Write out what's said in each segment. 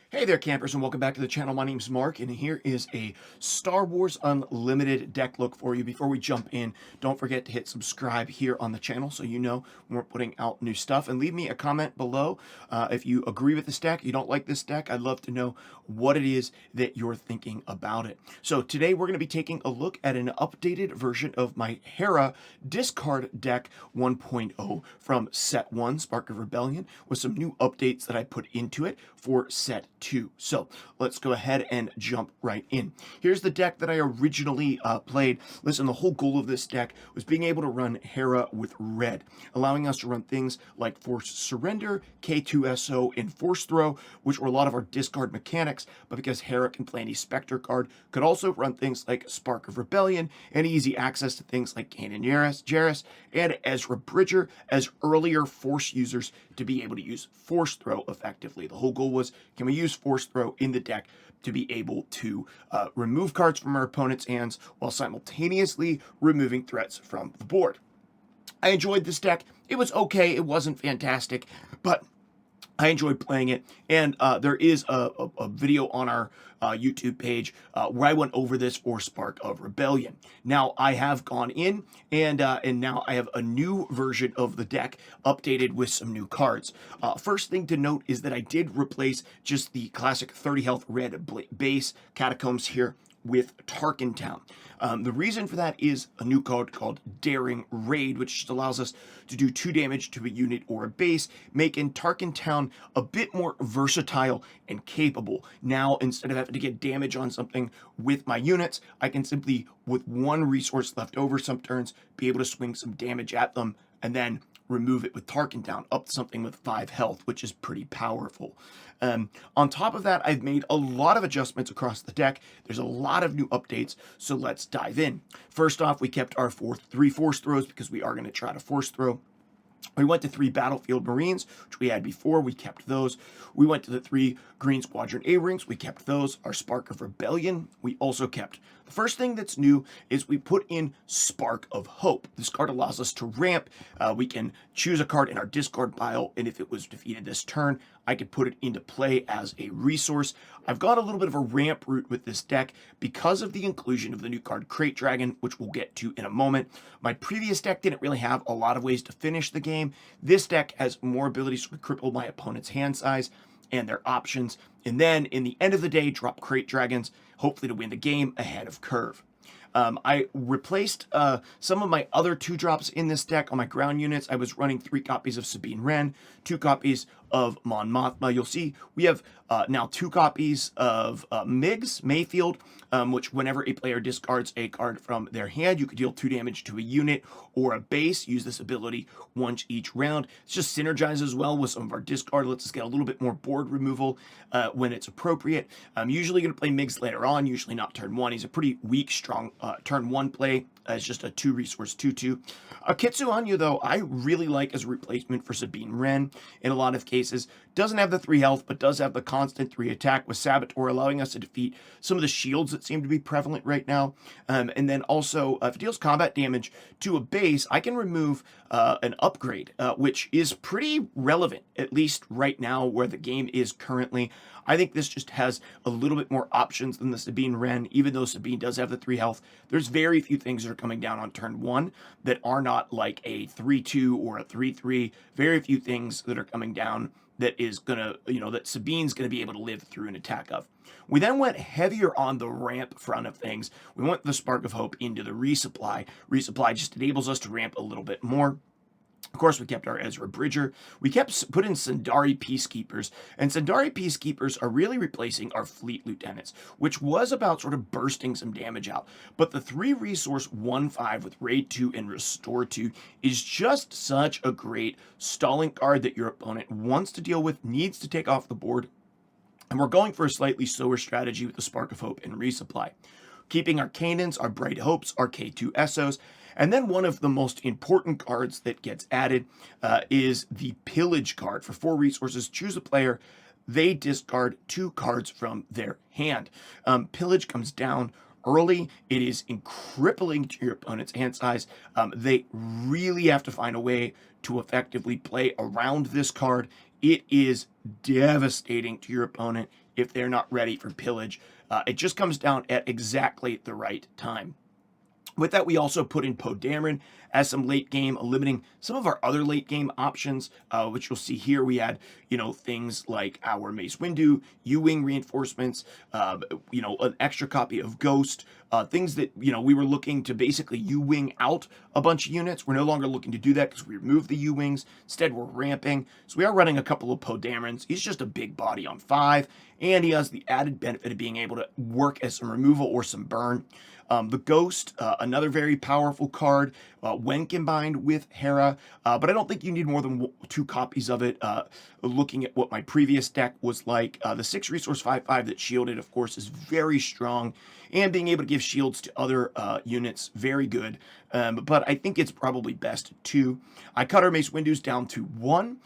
Hey there, campers, and welcome back to the channel. My name's Mark, and here is a Star Wars Unlimited deck look for you. Before we jump in, don't forget to hit subscribe here on the channel so you know when we're putting out new stuff. And leave me a comment below if you agree with this deck, you don't like this deck. I'd love to know what it is that you're thinking about it. So today we're going to be taking a look at an updated version of my Hera discard deck 1.0 from Set 1, Spark of Rebellion, with some new updates that I put into it for Set 2. So let's go ahead and jump right in. Here's the deck that I originally played. Listen, the whole goal of this deck was being able to run Hera with red, allowing us to run things like Forced Surrender, K2SO, and Force Throw, which were a lot of our discard mechanics, but because Hera can play any Spectre card, could also run things like Spark of Rebellion and easy access to things like Kanan Jarrus and Ezra Bridger as earlier Force users to be able to use Force Throw effectively. The whole goal was, can we use Force Throw in the deck to be able to remove cards from our opponent's hands while simultaneously removing threats from the board. I enjoyed this deck. It was okay. It wasn't fantastic, but I enjoyed playing it, and there is a video on our YouTube page where I went over this for Spark of Rebellion. Now I have gone in and now I have a new version of the deck updated with some new cards. First thing to note is that I did replace just the classic 30 health red base Catacombs here with Tarkin Town. The reason for that is a new card called Daring Raid, which just allows us to do 2 damage to a unit or a base, making Tarkin Town a bit more versatile and capable. Now, instead of having to get damage on something with my units, I can simply, with 1 resource left over some turns, be able to swing some damage at them and then remove it with Tarkin Town up to something with 5 health, which is pretty powerful. On top of that, I've made a lot of adjustments across the deck. There's a lot of new updates, so let's dive in. First off, we kept our 3 force throws because we are going to try to force throw. We went to 3 Battlefield Marines, which we had before. We kept those. We went to the 3 Green Squadron A-Rings. We kept those. Our Spark of Rebellion, we also kept. The first thing that's new is we put in Spark of Hope. This card allows us to ramp. We can choose a card in our discard pile, and if it was defeated this turn, I could put it into play as a resource. I've got a little bit of a ramp route with this deck because of the inclusion of the new card Crate Dragon, which we'll get to in a moment. My previous deck didn't really have a lot of ways to finish the game. This deck has more abilities to cripple my opponent's hand size and their options, and then in the end of the day, drop Crate Dragons, hopefully to win the game ahead of curve. I replaced some of my other 2-drops in this deck on my ground units. I was running 3 copies of Sabine Wren, 2 copies of Mon Mothma. You'll see we have now 2 copies of Mayfield, which whenever a player discards a card from their hand, you could deal 2 damage to a unit or a base. Use this ability once each round. It just synergizes well with some of our discard. Lets us get a little bit more board removal when it's appropriate. I'm usually going to play Migs later on, usually not turn 1. He's a pretty weak, strong turn 1 play as just a 2 resource 2/2. Kitsu Hanyu, though, I really like as a replacement for Sabine Wren in a lot of cases. Doesn't have the 3 health, but does have the constant 3 attack with Saboteur, allowing us to defeat some of the shields that seem to be prevalent right now. And then also, if it deals combat damage to a base, I can remove an upgrade, which is pretty relevant, at least right now where the game is currently. I think this just has a little bit more options than the Sabine Wren, even though Sabine does have the 3 health. There's very few things that are coming down on turn 1 that are not like a 3/2 or a 3/3. Very few things that are coming down that is gonna, that Sabine's gonna be able to live through an attack of. We then went heavier on the ramp front of things. We went the Spark of Hope into the resupply. Resupply just enables us to ramp a little bit more. Of course, we kept our Ezra Bridger. We put in Sundari Peacekeepers, and Sundari Peacekeepers are really replacing our Fleet Lieutenants, which was about sort of bursting some damage out. But the 3 resource 1/5 with Raid 2 and Restore 2 is just such a great stalling card that your opponent wants to deal with, needs to take off the board. And we're going for a slightly slower strategy with the Spark of Hope and Resupply. Keeping our Kanans, our Bright Hopes, our K2SOs, and then one of the most important cards that gets added is the Pillage card. For 4 resources, choose a player. They discard 2 cards from their hand. Pillage comes down early. It is crippling to your opponent's hand size. They really have to find a way to effectively play around this card it is devastating to your opponent if they're not ready for pillage. It just comes down at exactly the right time. With that, we also put in Poe as some late game, limiting some of our other late game options, which you'll see here. We had, things like our Mace Windu, U-Wing reinforcements, an extra copy of Ghost, things that, we were looking to basically U-Wing out a bunch of units. We're no longer looking to do that because we removed the U-Wings. Instead, we're ramping. So we are running a couple of Poe Damerons. He's just a big body on 5, and he has the added benefit of being able to work as some removal or some burn. The Ghost, another very powerful card when combined with Hera, but I don't think you need more than 2 copies of it. Looking at what my previous deck was like, the 6 resource 5/5 that shielded, of course, is very strong, and being able to give shields to other units, very good. But I think it's probably best 2. I cut our Mace Windu's down to 1,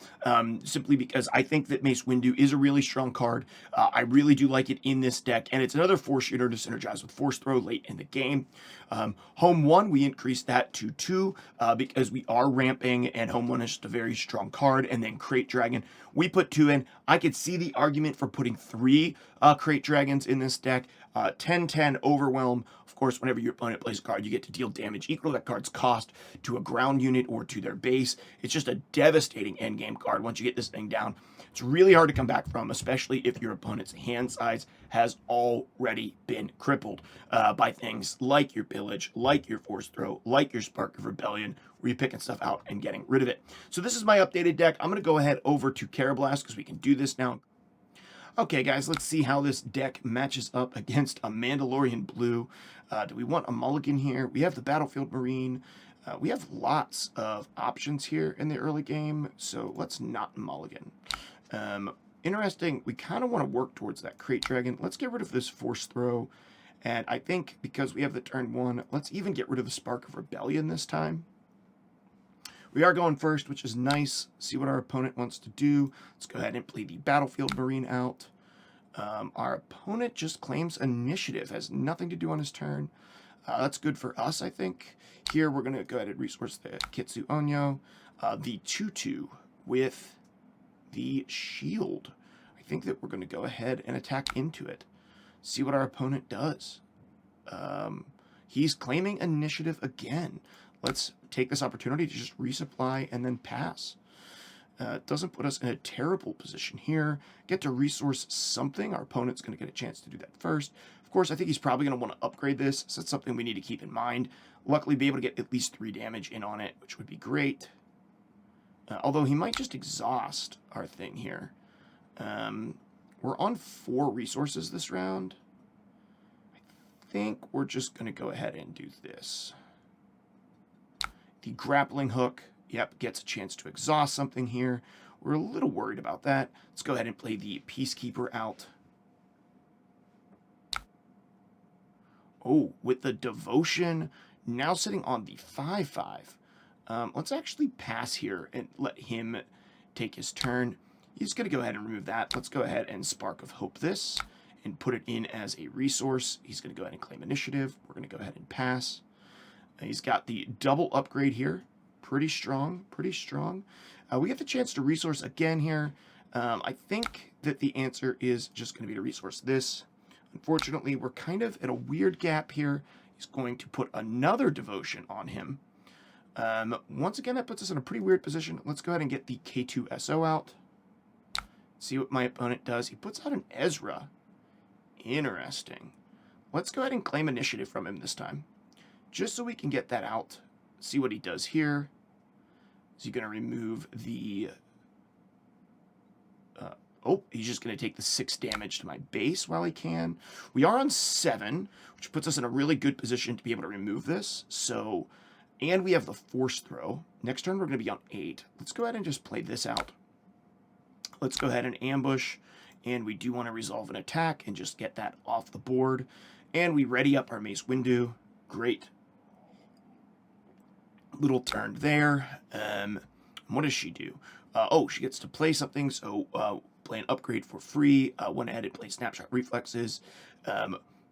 simply because I think that Mace Windu is a really strong card. I really do like it in this deck, and it's another Force shooter to synergize with Force Throw late in the game. Home 1, we increased that to 2 because we are ramping, and Home 1 is just a very strong card. And then Crate Dragon, we put 2 in. I could see the argument for putting 3 Crate Dragons in this deck. 10-10 Overwhelm. Of course, whenever your opponent plays a card, you get to deal damage equal to that card's cost to a ground unit or to their base. It's just a devastating endgame card once you get this thing down. It's really hard to come back from, especially if your opponent's hand size has already been crippled by things like your pillage, like your Force Throw, like your Spark of Rebellion, where you're picking stuff out and getting rid of it. So this is my updated deck. I'm going to go ahead over to Carablast because we can do this now. Okay, guys, let's see how this deck matches up against a Mandalorian Blue. Do we want a mulligan here? We have the Battlefield Marine. We have lots of options here in the early game, so let's not mulligan. Interesting, we kind of want to work towards that Crate Dragon. Let's get rid of this Force Throw, and I think because we have the turn 1, let's even get rid of the Spark of Rebellion this time. We are going first, which is nice. See what our opponent wants to do. Let's go ahead and play the Battlefield Marine out. Our opponent just claims initiative. Has nothing to do on his turn. That's good for us, I think. Here, we're going to go ahead and resource the Kitsu Onyo. The 2/2 with the shield. I think that we're going to go ahead and attack into it. See what our opponent does. He's claiming initiative again. Let's take this opportunity to just resupply and then pass. Doesn't put us in a terrible position here. Get to resource something. Our opponent's going to get a chance to do that first. Of course, I think he's probably going to want to upgrade this, so that's something we need to keep in mind. Luckily, be able to get at least 3 damage in on it, which would be great. Although he might just exhaust our thing here. We're on 4 resources this round. I think we're just going to go ahead and do this. The grappling hook, yep, gets a chance to exhaust something here. We're a little worried about that. Let's go ahead and play the Peacekeeper out. Oh, with the Devotion, now sitting on the 5/5. Let's actually pass here and let him take his turn. He's going to go ahead and remove that. Let's go ahead and Spark of Hope this and put it in as a resource. He's going to go ahead and claim initiative. We're going to go ahead and pass. He's got the double upgrade here. Pretty strong, pretty strong. We get the chance to resource again here. I think that the answer is just going to be to resource this. Unfortunately, we're kind of at a weird gap here. He's going to put another Devotion on him. Once again, that puts us in a pretty weird position. Let's go ahead and get the K2SO out. See what my opponent does. He puts out an Ezra. Interesting. Let's go ahead and claim initiative from him this time, just so we can get that out. See what he does here. Is he going to remove the... oh, he's just going to take the 6 damage to my base while he can. We are on 7, which puts us in a really good position to be able to remove this. So, and we have the Force Throw. Next turn, we're going to be on 8. Let's go ahead and just play this out. Let's go ahead and ambush. And we do want to resolve an attack and just get that off the board. And we ready up our Mace Windu. Great. Little turn there. What does she do? Oh, she gets to play something, so play an upgrade for free. Went ahead and play Snapshot Reflexes.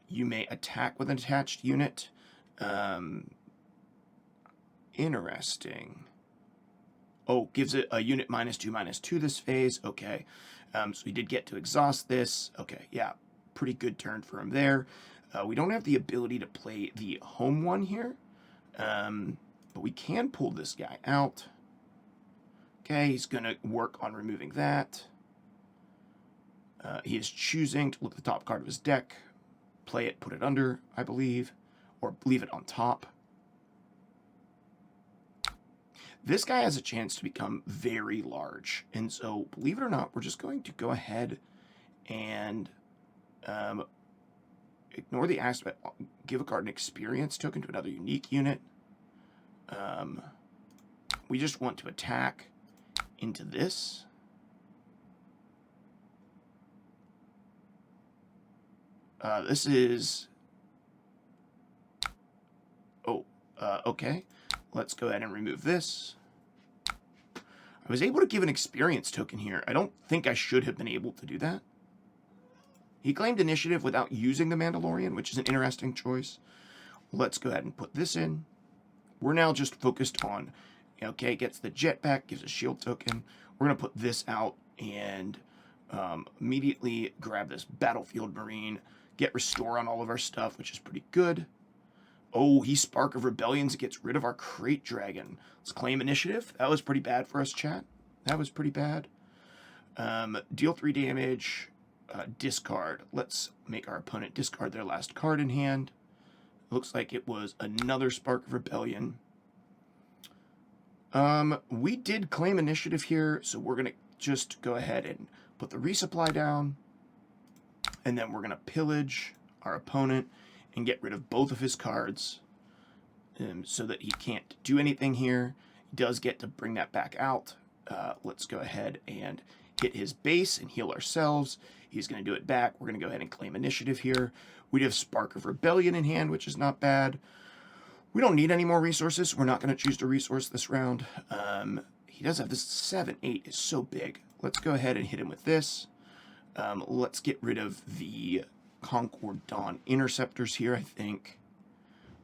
You may attack with an attached unit. Interesting. Oh, gives it a unit -2/-2 this phase. Okay. So he did get to exhaust this. Okay, yeah. Pretty good turn for him there. We don't have the ability to play the home one here. But we can pull this guy out. Okay, he's going to work on removing that. He is choosing to look at the top card of his deck, play it, put it under, I believe, or leave it on top. This guy has a chance to become very large, and so, believe it or not, we're just going to go ahead and ignore the aspect, give a card an experience token to another unique unit. We just want to attack into this. This is... Oh, okay. Let's go ahead and remove this. I was able to give an experience token here. I don't think I should have been able to do that. He claimed initiative without using the Mandalorian, which is an interesting choice. Let's go ahead and put this in. We're now just focused on, okay, gets the jetpack, gives a shield token. We're going to put this out and immediately grab this Battlefield Marine, get restore on all of our stuff, which is pretty good. Oh, he Spark of Rebellions, gets rid of our Crate Dragon. Let's claim initiative. That was pretty bad for us, chat. That was pretty bad. Deal 3 damage, discard. Let's make our opponent discard their last card in hand. Looks like it was another Spark of Rebellion. We did claim initiative here, so we're going to just go ahead and put the resupply down. And then we're going to pillage our opponent and get rid of both of his cards so that he can't do anything here. He does get to bring that back out. Let's go ahead and hit his base and heal ourselves. He's going to do it back. We're going to go ahead and claim initiative here. We have Spark of Rebellion in hand, which is not bad. We don't need any more resources. We're not going to choose to resource this round. He does have this 7/8 is so big. Let's go ahead and hit him with this. Let's get rid of the Concord Dawn Interceptors here, I think.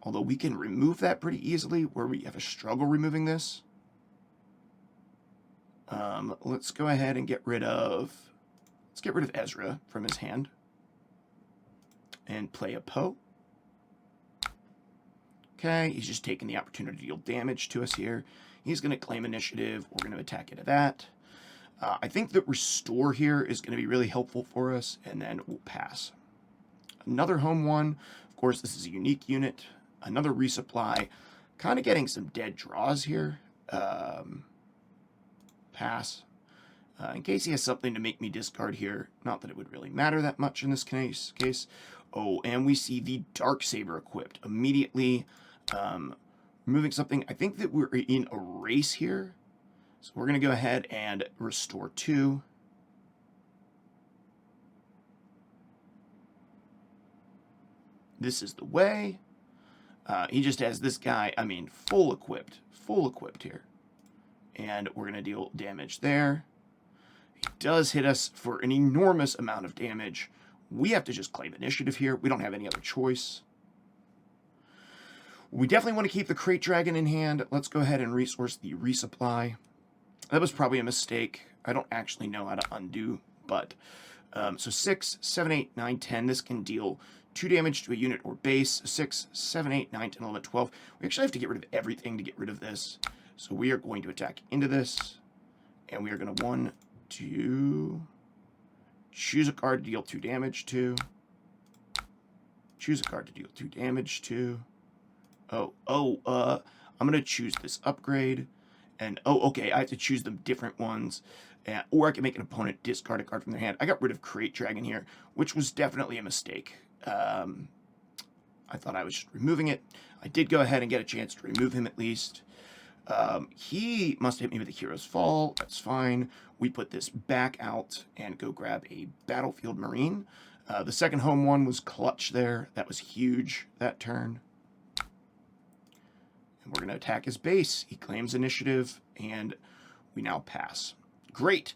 Although we can remove that pretty easily, where we have a struggle removing this. Let's go ahead and get rid of... Let's get rid of Ezra from his hand. And play a Poe. Okay, he's just taking the opportunity to deal damage to us here. He's going to claim initiative. We're going to attack into that. I think that restore here is going to be really helpful for us, and then we'll pass. Another home one. Of course, this is a unique unit. Another resupply. Kind of getting some dead draws here. Pass. In case he has something to make me discard here. Not that it would really matter that much in this case. Oh, and we see the Darksaber equipped. Immediately removing something. I think that we're in a race here. So we're going to go ahead and restore 2. This is the way. He just has this guy, I mean, full equipped here. And we're going to deal damage there. He does hit us for an enormous amount of damage. We have to just claim initiative here. We don't have any other choice. We definitely want to keep the Crate Dragon in hand. Let's go ahead and resource the resupply. That was probably a mistake. I don't actually know how to undo, but... so 6, 7, 8, 9, 10. This can deal 2 damage to a unit or base. 6, 7, 8, 9, 10, 11, 12. We actually have to get rid of everything to get rid of this. So we are going to attack into this. And we are going to 1, 2... Choose a card to deal 2 damage to. Choose a card to deal 2 damage to. I'm going to choose this upgrade. And, okay, I have to choose the different ones. Or I can make an opponent discard a card from their hand. I got rid of Crate Dragon here, which was definitely a mistake. I thought I was just removing it. I did go ahead and get a chance to remove him at least. He must hit me with the Hero's Fall. That's fine. We put this back out and go grab a Battlefield Marine. The second home one was clutch there. That was huge that turn. And we're going to attack his base. He claims initiative, and we now pass. great.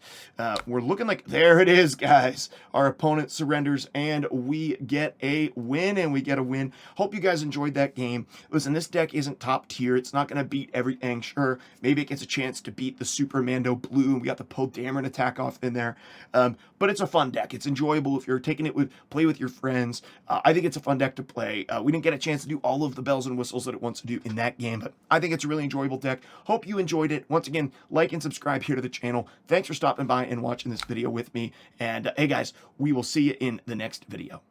We're looking like, there it is, guys. Our opponent surrenders, and we get a win, Hope you guys enjoyed that game. Listen, this deck isn't top tier. It's not going to beat everything. Sure, maybe it gets a chance to beat the Super Mando Blue. We got the Poe Dameron attack off in there. But it's a fun deck. It's enjoyable if you're taking it play with your friends. I think it's a fun deck to play. We didn't get a chance to do all of the bells and whistles that it wants to do in that game, but I think it's a really enjoyable deck. Hope you enjoyed it. Once again, like and subscribe here to the channel. Thanks for stopping by and watching this video with me. And hey guys, we will see you in the next video.